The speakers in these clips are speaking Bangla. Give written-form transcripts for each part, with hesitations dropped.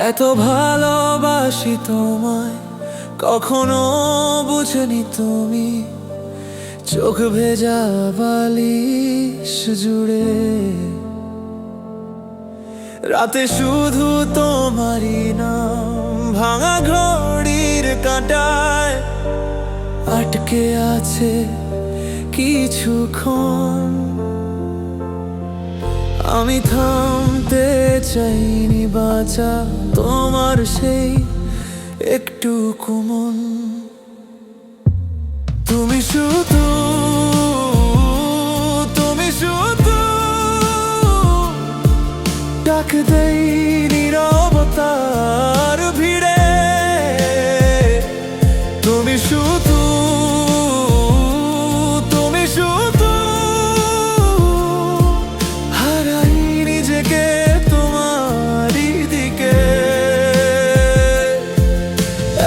এত ভালোবাসি তোমায়, কখনো বুঝনি তুমি। চোখ ভেজা বালিশ জুড়ে, রাতে শুধু তোমারই নাম ভাঙা ঘড়ির কাঁটায় আটকে আছে কিছুক্ষণ। আমি থামতে চাইনি বাঁচা তোমার সেই একটু মন। তুমি শুধু, তুমি শুধু ডাক দেই নীরবতার ভিড়ে। তুমি শুধু, তুমি শুধু হারাই নিজেকে তোমারই দিকে।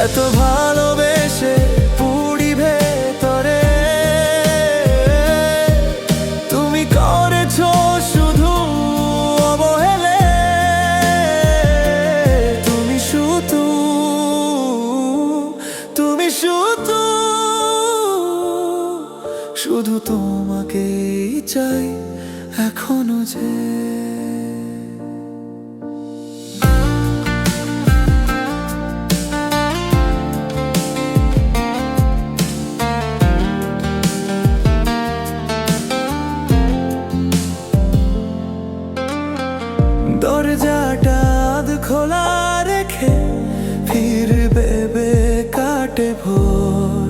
এত ভালোবেসে পুড়ি ভেতরে, তুমি করেছো শুধু অবহেলে। তুমি শুধু, তুমি শুধু, শুধু তোমাকেই চাই এখনো যে। দরজাটা আধ খোলা রেখে ফিরবে কাটে ভোর।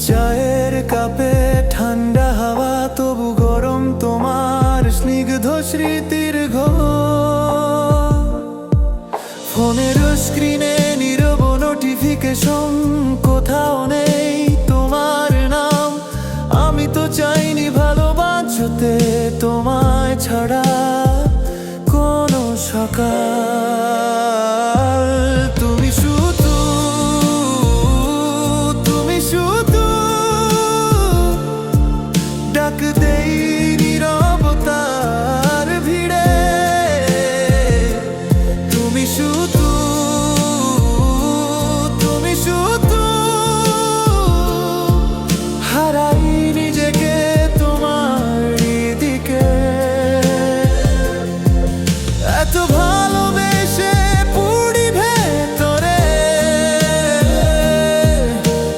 চায়ের কাপে ঠান্ডা হাওয়া, তবু গরম তোমার স্নিগ্ধ স্মৃতির ঘোর। ফোনের স্ক্রিনে নীরব নোটিফিকেশন, কোথাও নেই তোমার নাম। আমি তো চাইনি ভালোবাসতে তোমায় ছাড়া কোনো সকাল। তুমি শুধু, তুমি শুধু ডাক দেই নীরবতার ভিড়ে। তুমি শুধু, তুমি শুধু হারাই নিজেকে তোমার দিকে। এত ভালোবেসে পুড়ি ভেতরে,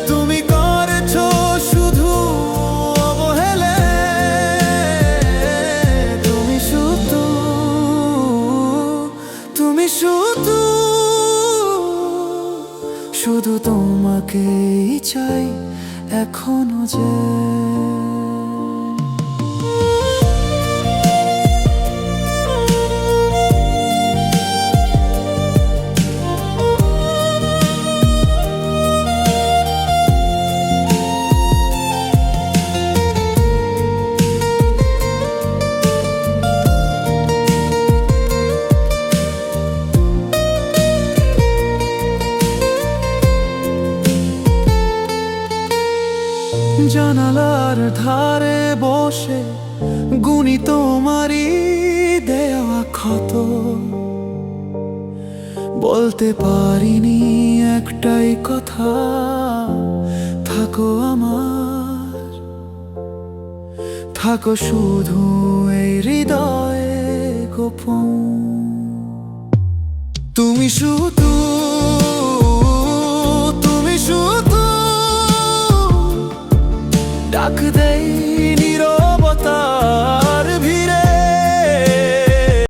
তুমি করেছো শুধু অবহেলে। তুমি শুধু, তুমি শুধু, শুধু তোমাকেই চাই এখনো যে। জানালার ধারে বসে গুনি তোমারই দেওয়া ক্ষত। বলতে পারিনি একটাই কথা, থাকো আমার, থাকো শুধু এই হৃদয়ে গোপন। তুমি শুধু